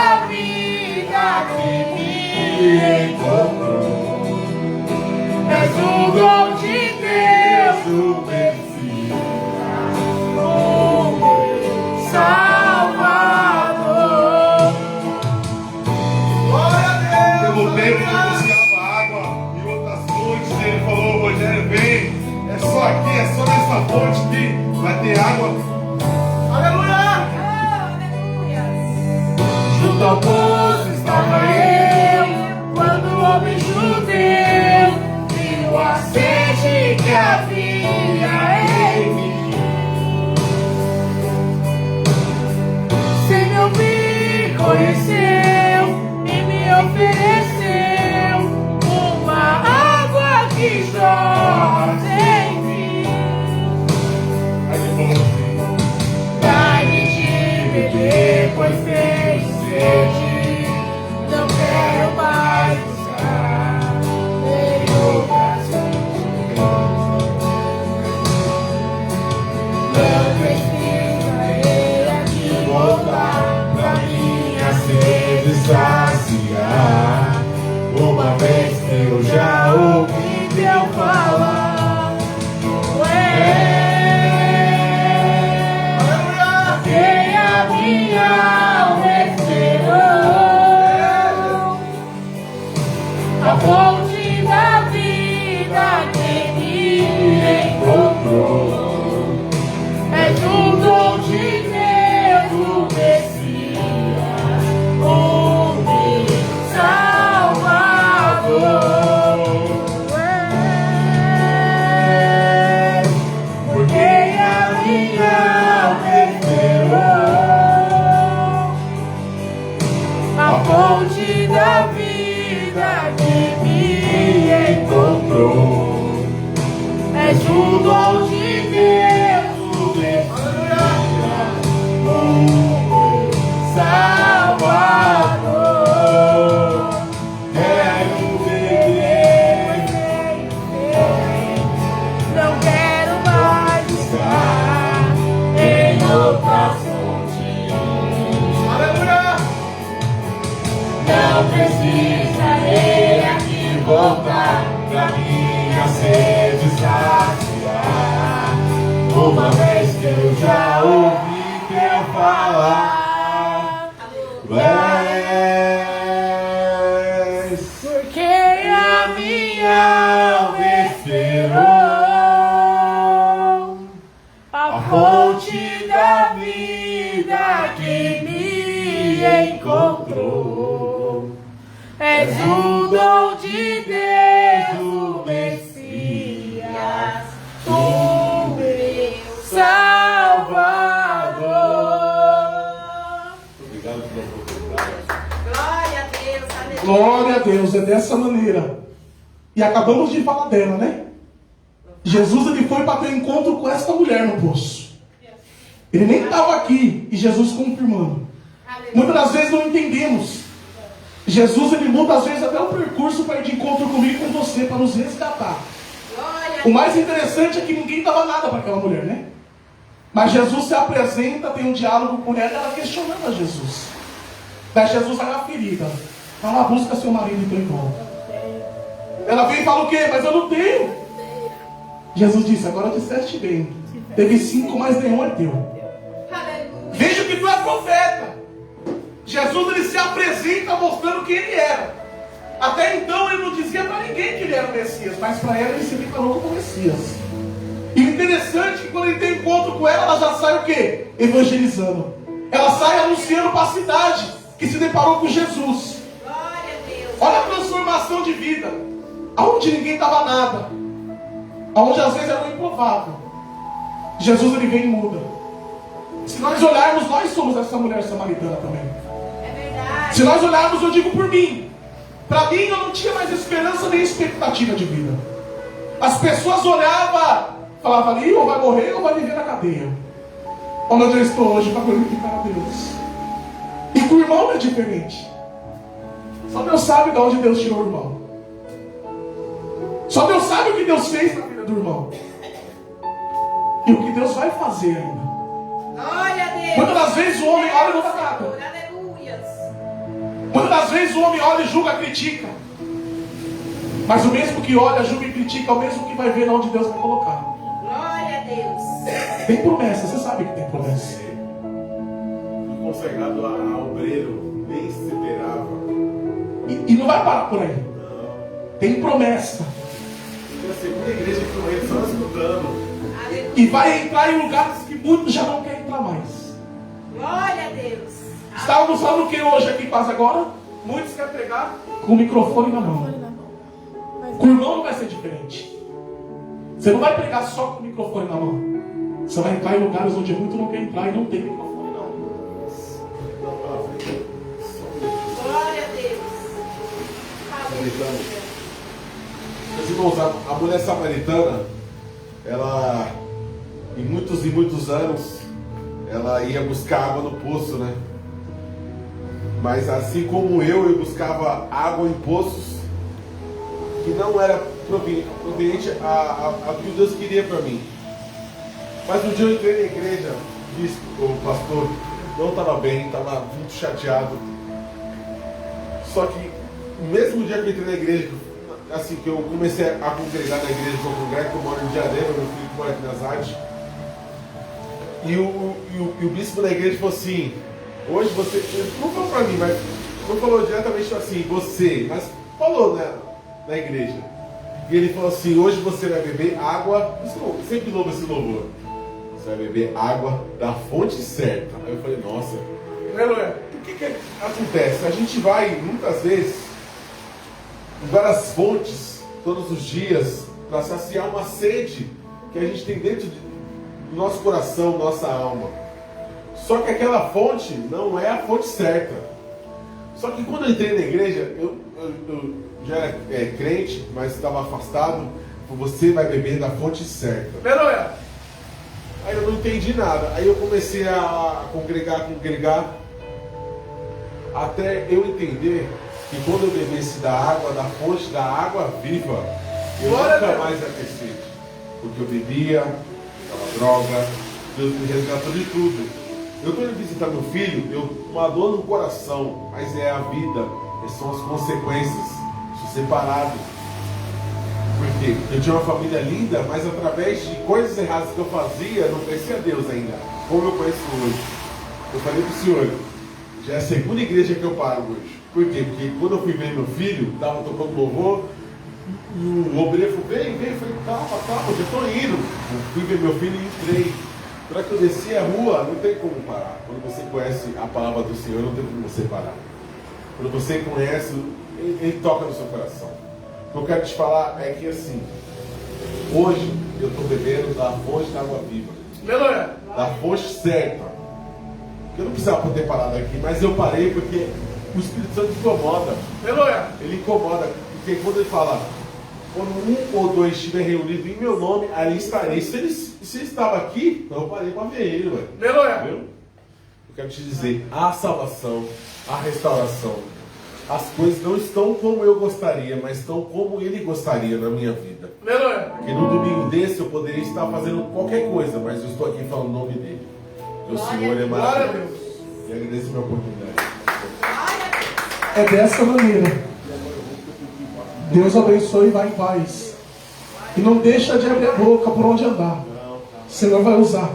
da vida que me encontrou. És o dom de Deus, o Messias, o meu Salvador. Glória a Deus! Pelo tempo que buscava água e outras noites ele falou: Rogério, vem, é só aqui, é só nessa fonte que vai ter água. Aleluia! Junto ao poço estava eu, quando o homem judeu viu a sede que havia em mim. Sem me ouvir, conheceu e me ofereceu uma água que jorra em mim. Aí ele falou assim: Dai-me de beber, pois tenho sede, não quero mais buscar em outras fontes. Não precisarei aqui voltar pra minha sede saciar, uma vez que eu já ouvi teu falar. Quem a minha alma esperou, a fonte da vida que me encontrou. És o dom de Deus, o Messias, o meu Salvador. Por quem a minha alma esperou, a fonte da vida que me encontrou. És o dom de Deus, o Messias, o meu Salvador. Quero beber, não quero mais estar em outra fonte. Aleluia! Não precisarei aqui voltar pra minha sede saciar, uma vez que eu já ouvi teu falar. Porque a minha alma esperou, a fonte da vida que me encontrou. És o dom de Deus, o Messias, o meu Salvador. Obrigado pela oportunidade. Glória a Deus, aleluia. Glória a Deus, é dessa maneira. E acabamos de falar dela, né? Jesus ele foi para ter um encontro com esta mulher no poço. Ele nem estava aqui e Jesus confirmando. Muitas das vezes não entendemos. Jesus ele muda às vezes até o percurso para ir de encontro comigo e com você, para nos resgatar. O mais interessante é que ninguém dava nada para aquela mulher, né? Mas Jesus se apresenta, tem um diálogo com ela, ela questionando a Jesus. Daí Jesus vai na ferida. Fala, busca seu marido e tem volta. Ela vem e fala o quê? Mas eu não tenho. Jesus disse, agora disseste bem. Teve 5, mas nenhum é teu. Veja que tu é profeta. Jesus ele se apresenta mostrando quem ele era. Até então ele não dizia para ninguém que ele era o Messias, mas para ela ele se declarou como Messias. E o interessante é que quando ele tem encontro com ela, ela já sai o quê? Evangelizando. Ela sai anunciando para a cidade que se deparou com Jesus. Olha a transformação de vida. Aonde ninguém dava nada, aonde às vezes era o improvável, Jesus ele vem e muda. Se nós olharmos, nós somos essa mulher samaritana também. É verdade. Se nós olharmos, eu digo por mim. Para mim eu não tinha mais esperança nem expectativa de vida. As pessoas olhavam, falavam ali, ou vai morrer ou vai viver na cadeia. Onde eu estou hoje para glorificar a Deus. E com o irmão é diferente. Só Deus sabe de onde Deus tirou o irmão. Só Deus sabe o que Deus fez na vida do irmão. E o que Deus vai fazer ainda. Glória a Deus. Muitas das vezes o homem olha e não dá nada. Aleluia. Muitas das vezes o homem olha e julga, critica. Mas o mesmo que olha, julga e critica é o mesmo que vai ver onde Deus vai colocar. Glória a Deus. Tem promessa, você sabe que tem promessa. Fui consagrado a obreiro, nem se esperava. E não vai parar por aí. Não. Tem promessa. Foi a segunda igreja que eu entro só escutando. Aleluia. E vai entrar em lugares que muitos já não querem entrar mais. Glória a Deus. Estávamos falando o que hoje aqui faz agora? Muitos querem pregar com o microfone na mão. Com o irmão não vai ser diferente. Você não vai pregar só com o microfone na mão. Você vai entrar em lugares onde muito não quer entrar e não tem microfone não. Glória a Deus. Aleluia. Meus irmãos, a mulher samaritana, ela, em muitos e muitos anos, ela ia buscar água no poço, né? Mas assim como eu buscava água em poços, que não era proveniente a que Deus queria para mim. Mas um dia eu entrei na igreja, o pastor não estava bem, estava muito chateado. Só que no mesmo dia que eu entrei na igreja, assim que eu comecei a congregar na igreja que eu congrego, que eu moro em Diadema, meu filho que mora aqui nas Artes, e o bispo da igreja falou assim: hoje você, ele não falou para mim, mas não falou diretamente assim, você, mas falou, né, na igreja. E ele falou assim: hoje você vai beber água, eu sempre louvo esse louvor, você vai beber água da fonte certa. Aí eu falei: nossa, aleluia. O que acontece? A gente vai muitas vezes em várias fontes todos os dias para saciar uma sede que a gente tem dentro do nosso coração, nossa alma. Só que aquela fonte não é a fonte certa. Só que quando eu entrei na igreja, eu já era crente, mas estava afastado. Você vai beber da fonte certa. Aleluia! Aí eu não entendi nada. Aí eu comecei a congregar, até eu entender que quando eu bebesse da água, da fonte da água viva, eu nunca mais ia ter sede. Porque eu bebia, dava droga, Deus me resgatou de tudo. Eu estou indo visitar meu filho, uma dor no coração, mas é a vida, são as consequências. Sou separado. Porque eu tinha uma família linda, mas através de coisas erradas que eu fazia, eu não conhecia Deus ainda, como eu conheço hoje. Eu falei para o senhor, já é a segunda igreja que eu paro hoje. Por quê? Porque quando eu fui ver meu filho, estava tocando louvor, o obreiro falou: vem. Eu falei: calma, eu já estou indo. Eu fui ver meu filho e entrei. Para que eu desci a rua, não tem como parar. Quando você conhece a palavra do Senhor, não tem como você parar. Quando você conhece, ele toca no seu coração. O que eu quero te falar é que assim, hoje eu estou bebendo da fonte da água viva. Da fonte certa. Eu não precisava ter parado aqui, mas eu parei porque o Espírito Santo incomoda. Ele incomoda, porque quando ele fala: quando um ou dois estiverem reunidos em meu nome, ali estarei. Se ele estava aqui, então eu parei para ver ele, ué. Viu? Eu quero te dizer, a salvação, a restauração, as coisas não estão como eu gostaria, mas estão como ele gostaria na minha vida. Porque no domingo desse eu poderia estar fazendo qualquer coisa, mas eu estou aqui falando o nome dele. O Senhor é maravilhoso. E agradeço a minha oportunidade. É dessa maneira. Deus abençoe e vai em paz. E não deixa de abrir a boca por onde andar. O Senhor vai usar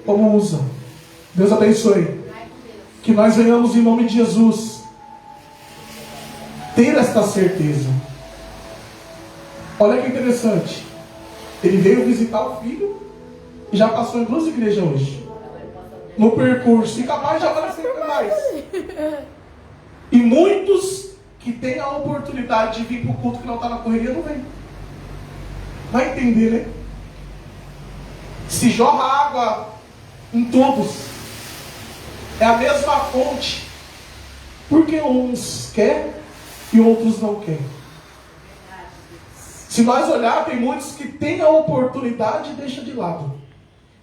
como usa. Deus abençoe. Que nós venhamos em nome de Jesus ter esta certeza. Olha que interessante. Ele veio visitar o filho e já passou em 2 igrejas hoje. No percurso. E capaz de aparecer mais. E muitos que têm a oportunidade de vir para o culto que não está na correria, não vem. Vai entender, né? Se jorra água em todos. É a mesma fonte. Porque uns querem e outros não querem. Se nós olhar, tem muitos que têm a oportunidade e deixam de lado.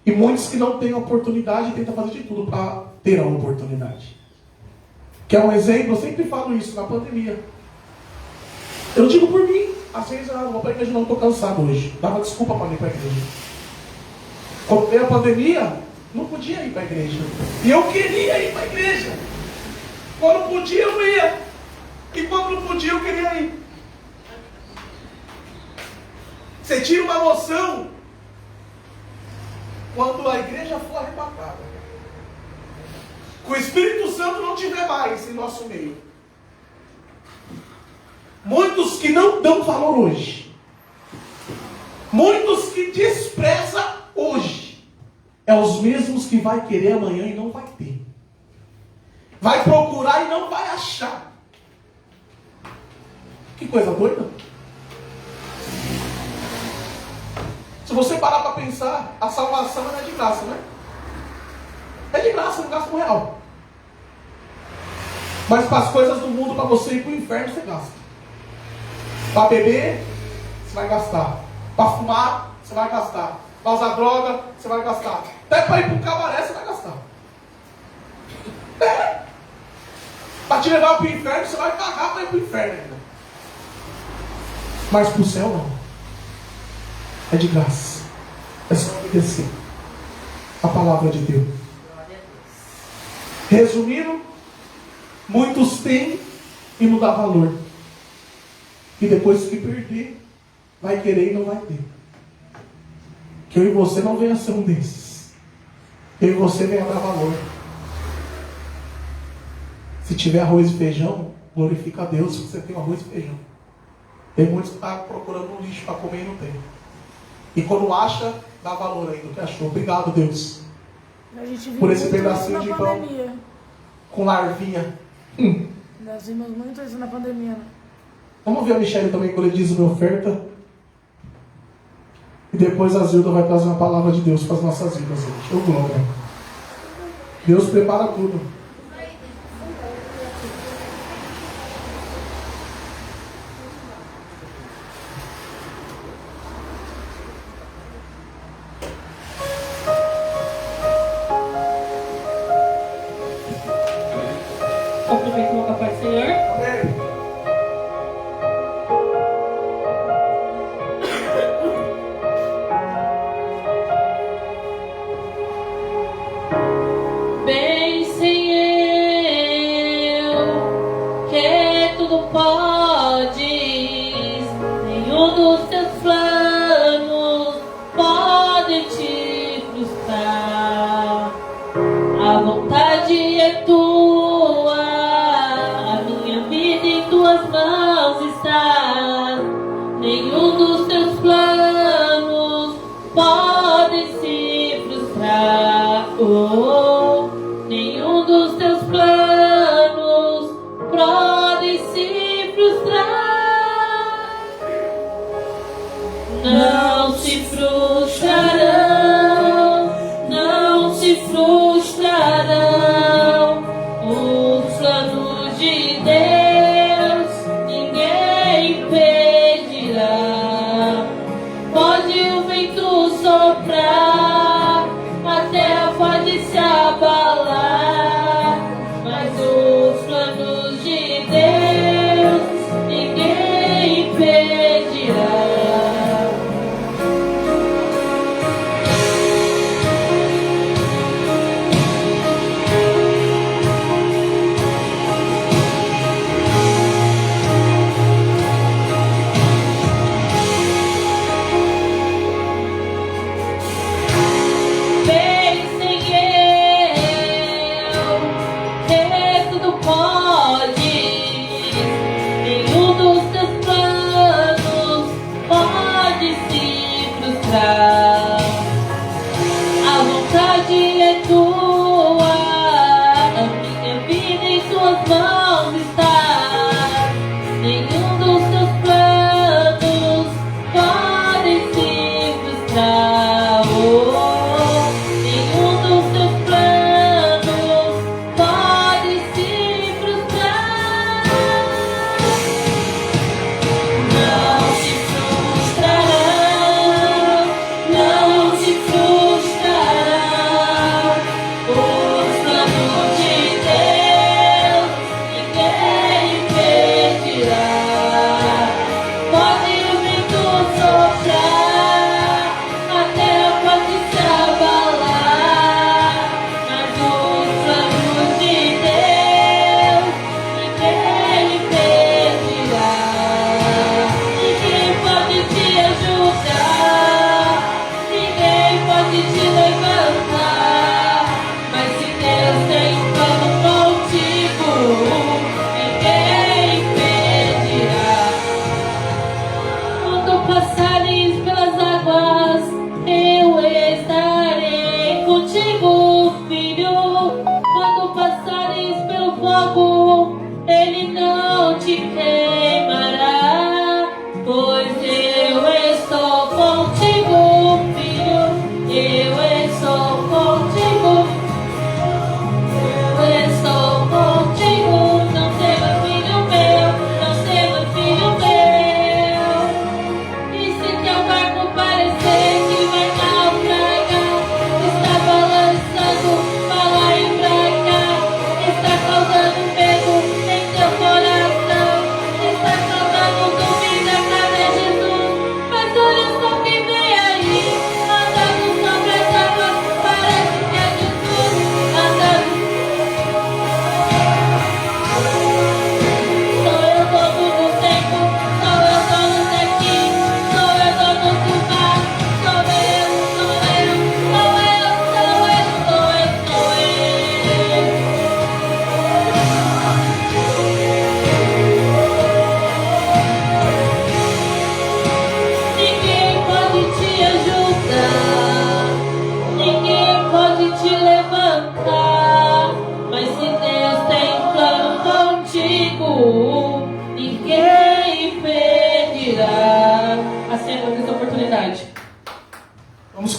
E muitos que não têm a oportunidade e tentam fazer de tudo para ter a oportunidade. Quer um exemplo? Eu sempre falo isso na pandemia. Eu digo por mim. Às vezes eu vou para a igreja, não estou cansado hoje. Dava desculpa para ir para a igreja. Quando veio a pandemia, não podia ir para a igreja. E eu queria ir para a igreja. Quando podia, eu ia. E quando não podia, eu queria ir. Você tira uma noção quando a igreja for arrebatada. Que o Espírito Santo não tiver mais em nosso meio. Muitos que não dão valor hoje. Muitos que desprezam hoje. É os mesmos que vai querer amanhã e não vai ter. Vai procurar e não vai achar. Que coisa doida. Se você parar para pensar, a salvação não é de graça, né? É de graça, não gasta R$1. Mas para as coisas do mundo, para você ir para o inferno, você gasta. Para beber, você vai gastar. Para fumar, você vai gastar. Para usar droga, você vai gastar. Até para ir para um cabaré, você vai gastar. É. Para te levar para o inferno, você vai pagar para ir para o inferno ainda. Mas para o céu, não. É de graça. É só obedecer a palavra de Deus. Resumindo, muitos têm e não dá valor. E depois que perder, vai querer e não vai ter. Que eu e você não venha ser um desses. Eu e você venha dar valor. Se tiver arroz e feijão, glorifica a Deus se você tem arroz e feijão. Tem muitos que estão procurando um lixo para comer e não tem. E quando acha, dá valor ainda, o que achou. Obrigado, Deus. A gente viu Por esse muito pedacinho isso de na pão. pandemia. Com larvinha. Nós vimos muito isso na pandemia. Né? Vamos ver a Michelle também quando ele diz uma oferta. E depois a Zilda vai trazer uma palavra de Deus para as nossas vidas, gente. Ô glória. Deus prepara tudo. Cumprimento com a paz do Senhor. Amém. Bem sem eu, que tudo podes, nenhum dos teus planos pode te frustrar. A vontade é tua, a minha vida em tuas mãos está. Nenhum dos teus planos pode se frustrar. Oh, nenhum dos teus planos pode se frustrar. Não se frustrarão, não se frustrarão os planos de Deus, ninguém impedirá. Pode o vento soprar, a terra pode se abalar,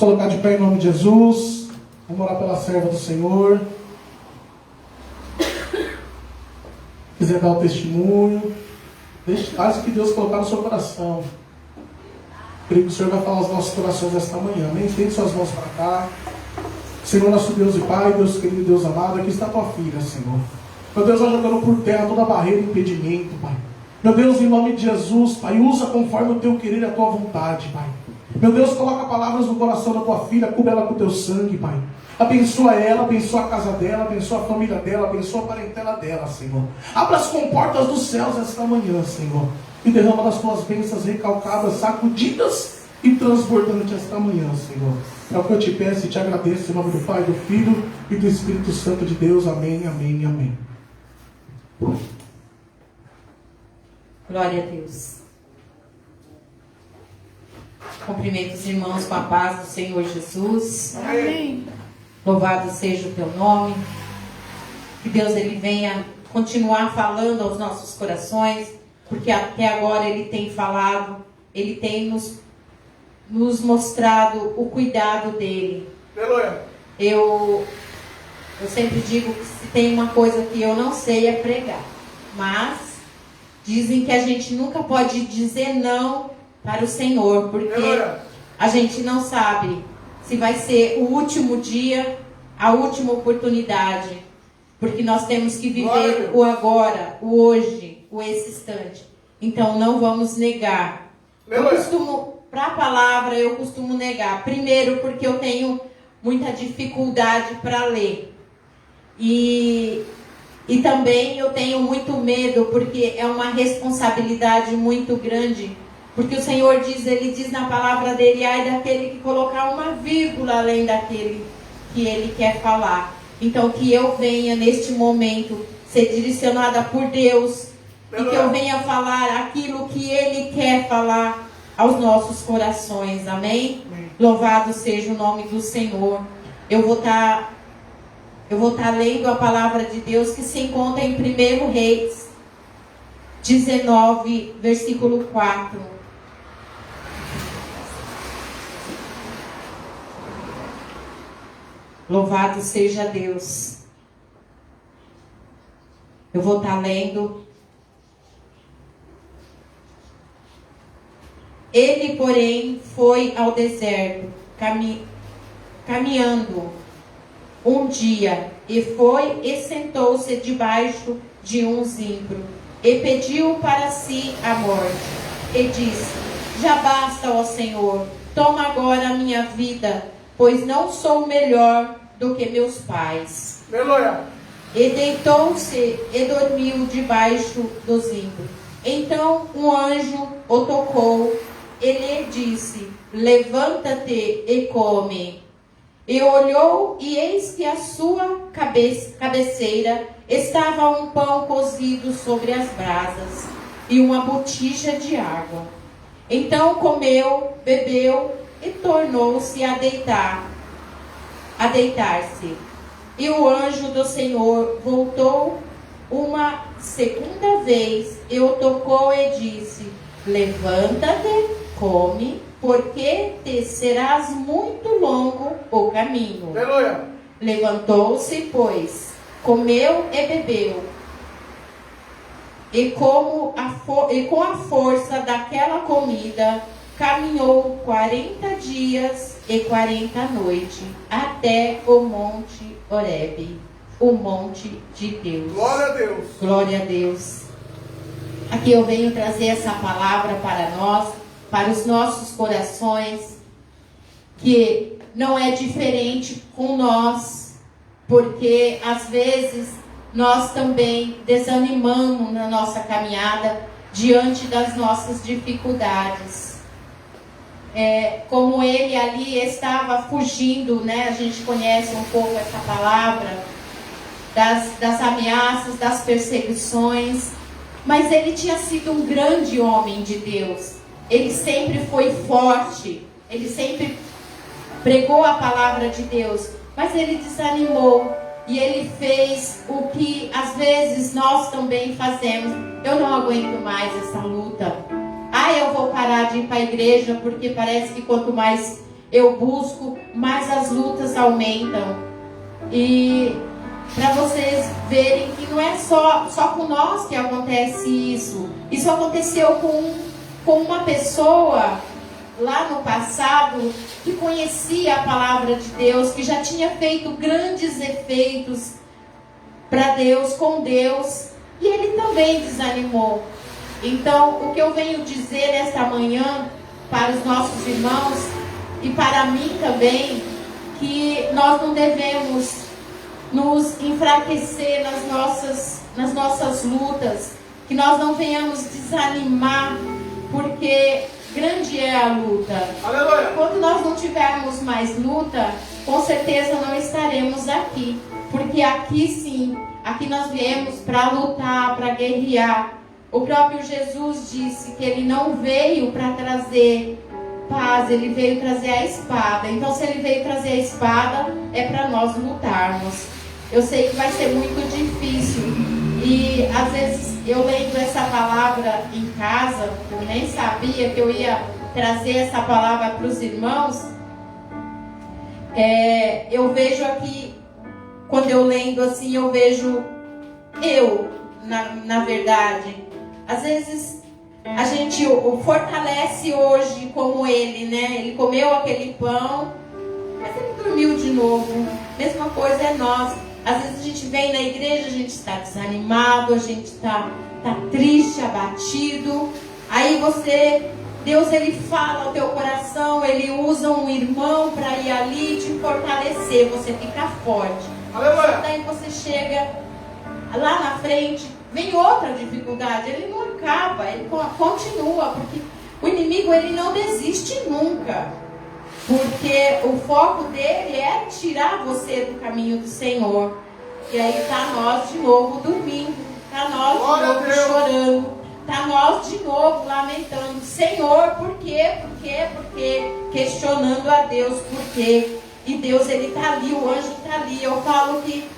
colocar de pé em nome de Jesus. Vamos orar pela serva do Senhor. Quiser dar o testemunho, faz o que Deus colocar no seu coração. Creio que o Senhor vai falar aos nossos corações esta manhã. Amém? Estende suas mãos para cá. Senhor, nosso Deus e Pai, Deus querido, Deus amado, aqui está a tua filha, Senhor. Meu Deus, vai jogando por terra toda barreira e impedimento, Pai. Meu Deus, em nome de Jesus, Pai, usa conforme o teu querer e a tua vontade, Pai. Meu Deus, coloca palavras no coração da tua filha, cubra ela com o teu sangue, Pai. Abençoa ela, abençoa a casa dela, abençoa a família dela, abençoa a parentela dela, Senhor. Abra as comportas dos céus esta manhã, Senhor. E derrama das tuas bênçãos recalcadas, sacudidas e transbordantes esta manhã, Senhor. É o que eu te peço e te agradeço em nome do Pai, do Filho e do Espírito Santo de Deus. Amém, amém e amém. Glória a Deus. Cumprimento os irmãos com a paz do Senhor Jesus. Amém. Louvado seja o teu nome. Que Deus ele venha continuar falando aos nossos corações, porque até agora ele tem falado, ele tem nos mostrado o cuidado dele. Aleluia. Eu sempre digo que se tem uma coisa que eu não sei é pregar, mas dizem que a gente nunca pode dizer não para o Senhor, porque a gente não sabe se vai ser o último dia, a última oportunidade, porque nós temos que viver o agora, o hoje, o esse instante. Então não vamos negar. Para a palavra eu costumo negar. Primeiro porque eu tenho muita dificuldade para ler. E também eu tenho muito medo, porque é uma responsabilidade muito grande. Porque o Senhor diz, ele diz na palavra dele, ai daquele que colocar uma vírgula além daquele que ele quer falar. Então que eu venha neste momento ser direcionada por Deus e que eu venha falar aquilo que ele quer falar aos nossos corações. Amém? Louvado seja o nome do Senhor. Eu vou estar lendo a palavra de Deus que se encontra em 1 Reis 19, versículo 4. Louvado seja Deus. Eu vou estar lendo. Ele, porém, foi ao deserto, caminhando um dia, e foi e sentou-se debaixo de um zimbro, e pediu para si a morte, e disse, já basta, ó Senhor, toma agora a minha vida, pois não sou melhor do que meus pais. Aleluia. E deitou-se e dormiu debaixo do zimbro. Então um anjo o tocou e lhe disse, levanta-te e come. E olhou, e eis que à sua cabeceira estava um pão cozido sobre as brasas e uma botija de água. Então comeu, bebeu e tornou-se a deitar-se. E o anjo do Senhor voltou uma segunda vez e o tocou e disse, levanta-te, come, porque te serás muito longo o caminho. Aleluia. Levantou-se, pois, comeu e bebeu. E com a força daquela comida, caminhou 40 dias e 40 noites, até o monte Horebe, o monte de Deus. Glória a Deus. Glória a Deus. Aqui eu venho trazer essa palavra para nós, para os nossos corações, que não é diferente com nós, porque às vezes nós também desanimamos na nossa caminhada diante das nossas dificuldades. Como ele ali estava fugindo, né? A gente conhece um pouco essa palavra, das ameaças, das perseguições, mas ele tinha sido um grande homem de Deus. Ele sempre foi forte, ele sempre pregou a palavra de Deus, mas ele desanimou e ele fez o que às vezes nós também fazemos. Eu não aguento mais essa luta. Eu vou parar de ir para a igreja porque parece que quanto mais eu busco, mais as lutas aumentam. E para vocês verem que não é só com nós que acontece isso. Isso aconteceu com uma pessoa lá no passado que conhecia a palavra de Deus, que já tinha feito grandes efeitos para Deus, com Deus, e ele também desanimou. Então, o que eu venho dizer esta manhã para os nossos irmãos e para mim também, que nós não devemos nos enfraquecer nas nossas lutas, que nós não venhamos desanimar, porque grande é a luta. Aleluia. Quando nós não tivermos mais luta, com certeza não estaremos aqui, porque aqui sim, aqui nós viemos para lutar, para guerrear. O próprio Jesus disse que ele não veio para trazer paz, ele veio trazer a espada. Então, se ele veio trazer a espada, é para nós lutarmos. Eu sei que vai ser muito difícil. E às vezes eu lendo essa palavra em casa, eu nem sabia que eu ia trazer essa palavra para os irmãos. Eu vejo aqui, quando eu lendo assim, eu vejo na verdade. Às vezes a gente o fortalece hoje como ele, né? Ele comeu aquele pão, mas ele dormiu de novo. Mesma coisa é nós. Às vezes a gente vem na igreja, a gente está desanimado, a gente está triste, abatido. Aí Deus ele fala ao teu coração, ele usa um irmão para ir ali te fortalecer, você fica forte. Aleluia. Daí você chega lá na frente, vem outra dificuldade, ele não acaba, ele continua, porque o inimigo ele não desiste nunca. Porque o foco dele é tirar você do caminho do Senhor. E aí está nós de novo dormindo, está nós de novo chorando, está nós de novo lamentando. Senhor, por quê? Por quê? Por quê? Questionando a Deus por quê. E Deus ele está ali, o anjo está ali. Eu falo que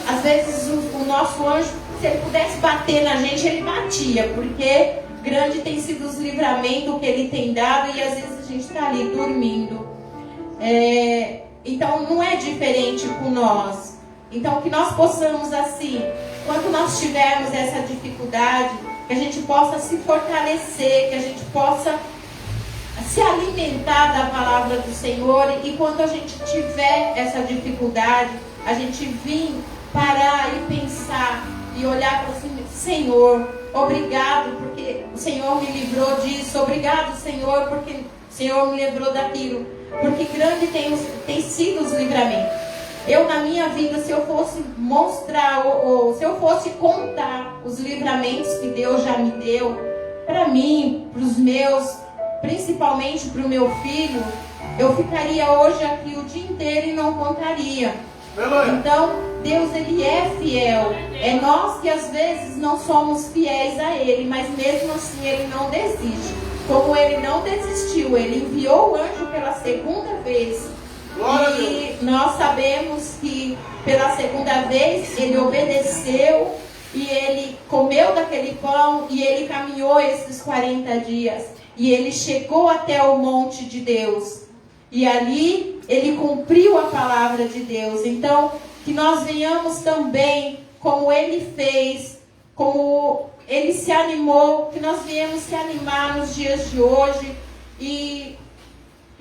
às vezes o nosso anjo, se ele pudesse bater na gente, ele batia, porque grande tem sido os livramentos que ele tem dado e às vezes a gente está ali dormindo. Então não é diferente com nós. Então que nós possamos assim, quando nós tivermos essa dificuldade, que a gente possa se fortalecer, que a gente possa se alimentar da palavra do Senhor, e quando a gente tiver essa dificuldade, a gente vir parar e pensar e olhar para assim, Senhor, obrigado porque o Senhor me livrou disso, obrigado Senhor porque o Senhor me livrou daquilo, porque grande tem sido os livramentos. Eu na minha vida, se eu fosse mostrar ou se eu fosse contar os livramentos que Deus já me deu para mim, para os meus, principalmente para o meu filho, eu ficaria hoje aqui o dia inteiro e não contaria. Então, Deus ele é fiel. É nós que às vezes não somos fiéis a Ele, mas mesmo assim Ele não desiste. Como Ele não desistiu, Ele enviou o anjo pela segunda vez. E nós sabemos que pela segunda vez Ele obedeceu e Ele comeu daquele pão e Ele caminhou esses 40 dias. E Ele chegou até o monte de Deus. E ali ele cumpriu a palavra de Deus. Então, que nós venhamos também, como ele fez, como ele se animou, que nós venhamos se animar nos dias de hoje e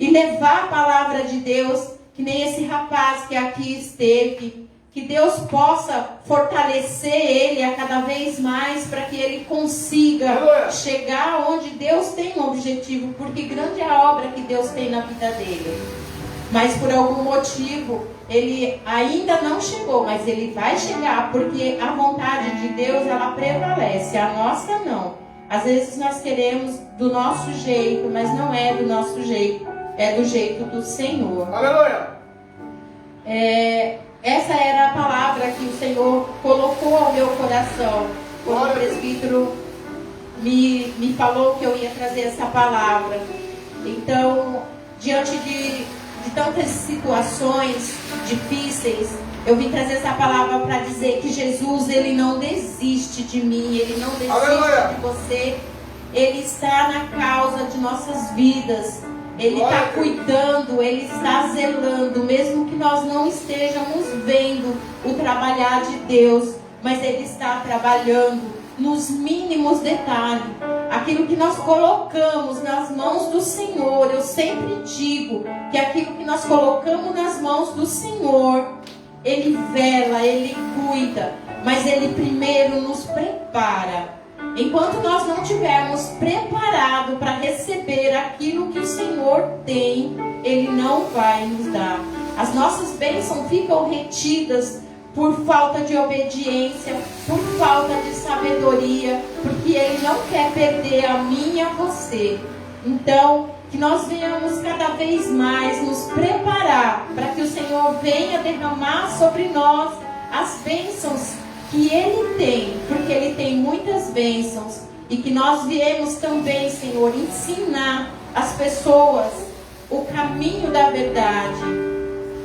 levar a palavra de Deus, que nem esse rapaz que aqui esteve. Que Deus possa fortalecer ele a cada vez mais para que ele consiga chegar onde Deus tem um objetivo, porque grande é a obra que Deus tem na vida dele. Mas por algum motivo ele ainda não chegou, mas ele vai chegar, porque a vontade de Deus ela prevalece, a nossa não. Às vezes nós queremos do nosso jeito, mas não é do nosso jeito, é do jeito do Senhor. Aleluia! Essa era a palavra que o Senhor colocou ao meu coração. Quando o presbítero me falou que eu ia trazer essa palavra. Então, diante de tantas situações difíceis, eu vim trazer essa palavra para dizer que Jesus, Ele não desiste de mim, Ele não desiste de você. Ele está na causa de nossas vidas. Ele está cuidando, Ele está zelando, mesmo que nós não estejamos vendo o trabalhar de Deus, mas Ele está trabalhando nos mínimos detalhes. Aquilo que nós colocamos nas mãos do Senhor, eu sempre digo que aquilo que nós colocamos nas mãos do Senhor, Ele vela, Ele cuida, mas Ele primeiro nos prepara. Enquanto nós não tivermos preparado para receber aquilo que o Senhor tem, Ele não vai nos dar. As nossas bênçãos ficam retidas por falta de obediência, por falta de sabedoria, porque Ele não quer perder a mim e a você. Então, que nós venhamos cada vez mais nos preparar para que o Senhor venha derramar sobre nós as bênçãos que Ele tem, porque Ele tem muitas bênçãos, e que nós viemos também, Senhor, ensinar as pessoas o caminho da verdade.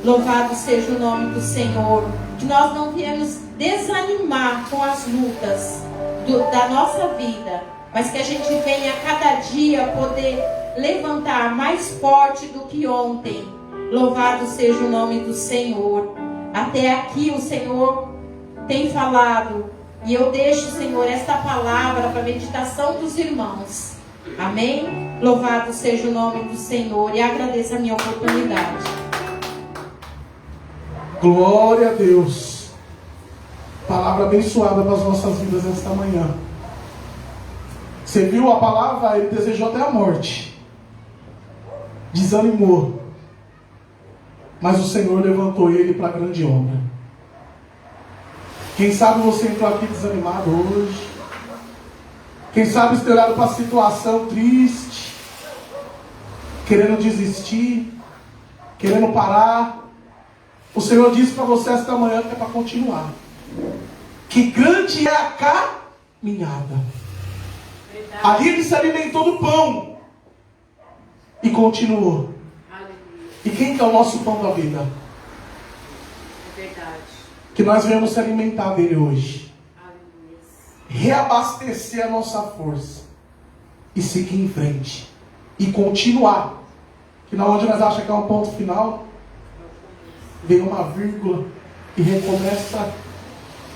Louvado seja o nome do Senhor. Que nós não viemos desanimar com as lutas da nossa vida, mas que a gente venha a cada dia poder levantar mais forte do que ontem. Louvado seja o nome do Senhor. Até aqui o Senhor tem falado, e eu deixo, Senhor, esta palavra para a meditação dos irmãos. Amém? Louvado seja o nome do Senhor, e agradeço a minha oportunidade. Glória a Deus. Palavra abençoada para as nossas vidas esta manhã. Você viu a palavra? Ele desejou até a morte, desanimou, mas o Senhor levantou ele para a grande obra. Quem sabe você entrou aqui desanimado hoje. Quem sabe você tem olhado para a situação triste, querendo desistir, querendo parar. O Senhor disse para você esta manhã que é para continuar. Que grande é a caminhada. Ali ele se alimentou do pão e continuou. E quem que é o nosso pão da vida? Que nós venhamos se alimentar dele hoje. Reabastecer a nossa força. E seguir em frente. E continuar. Que na onde nós achamos que é um ponto final, vem uma vírgula e recomeça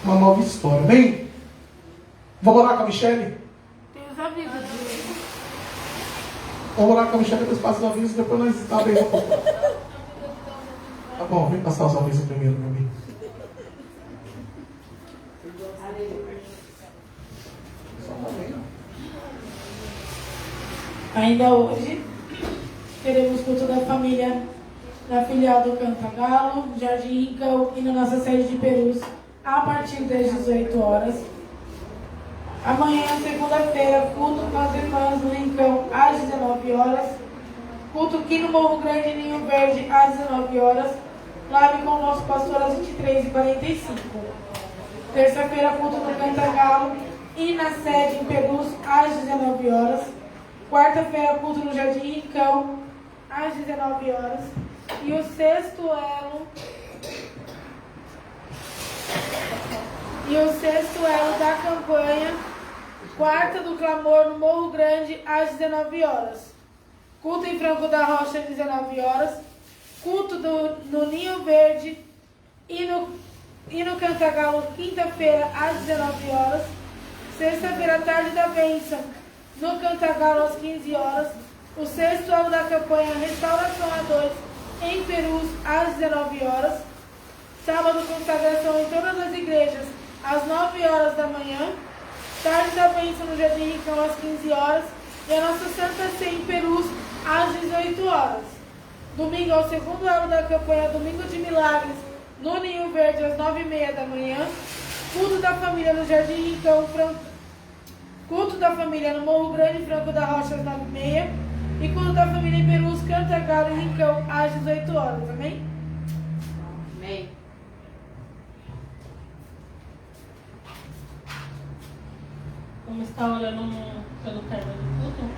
uma nova história. Amém? Vamos orar com a Michele? Tem os avisos. Vamos orar com a Michele, depois passa os avisos, depois nós abrimos um pouco. Tá bom, vem passar os avisos primeiro, meu amigo. Ainda hoje, teremos culto da família na filial do Cantagalo, Jardim Rincão e na nossa sede de Perus, a partir das 18 horas. Amanhã, segunda-feira, culto com as irmãs no Rincão, às 19 horas. Culto aqui no Morro Grande, Ninho Verde, às 19 horas. Live com o nosso pastor às 23h45. Terça-feira, culto no Cantagalo e na sede em Perus, às 19 horas. Quarta-feira, culto no Jardim Rincão, às 19 horas. E o sexto elo da campanha, quarta do clamor no Morro Grande, às 19 horas. Culto em Franco da Rocha, às 19 horas. Culto no Ninho Verde e no Cantagalo, quinta-feira, às 19 horas. Sexta-feira, tarde da bênção, no Cantagalo, às 15 horas. O sexto elo da campanha Restauração a 2, em Perus, às 19 horas. Sábado, consagração em todas as igrejas, às 9 horas da manhã. Tarde da bênção no Jardim Rincão, às 15 horas. E a nossa Santa Ceia em Perus, às 18 horas. Domingo é o segundo elo da campanha Domingo de Milagres, no Ninho Verde, às 9h30 da manhã. Culto da família no Jardim Rincão, culto da família no Morro Grande, Franco da Rocha, às 9h30. E culto da família em Perus, Cantagalo e Rincão, às 18 horas. Amém? Amém. Vamos estar orando pelo término do culto.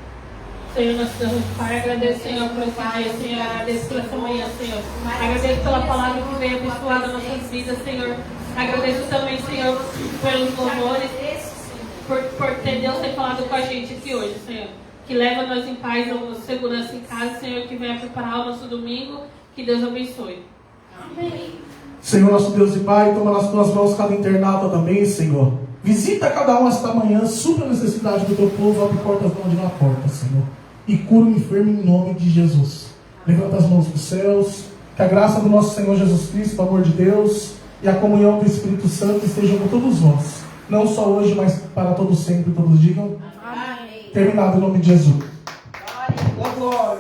Senhor, nós damos Pai, agradeço, Senhor, por esse dia, Senhor, agradeço por essa manhã, Senhor. Agradeço pela palavra que veio abençoar as nossas vidas, Senhor. Agradeço também, Senhor, pelos louvores, por ter Deus ter falado com a gente aqui hoje, Senhor. que leva nós em paz, em segurança em casa, Senhor, que venha preparar o nosso domingo. Que Deus abençoe. Amém. Senhor, nosso Deus e Pai, toma nas tuas mãos cada internauta também, Senhor. Visita cada um esta manhã, supra a necessidade do teu povo, abre portas onde não há porta, Senhor. E cura o enfermo em nome de Jesus. Levanta as mãos dos céus, que a graça do nosso Senhor Jesus Cristo, o amor de Deus e a comunhão do Espírito Santo estejam com todos vós. Não só hoje, mas para todos sempre, todos digam. Amém. Terminado em nome de Jesus. Glória.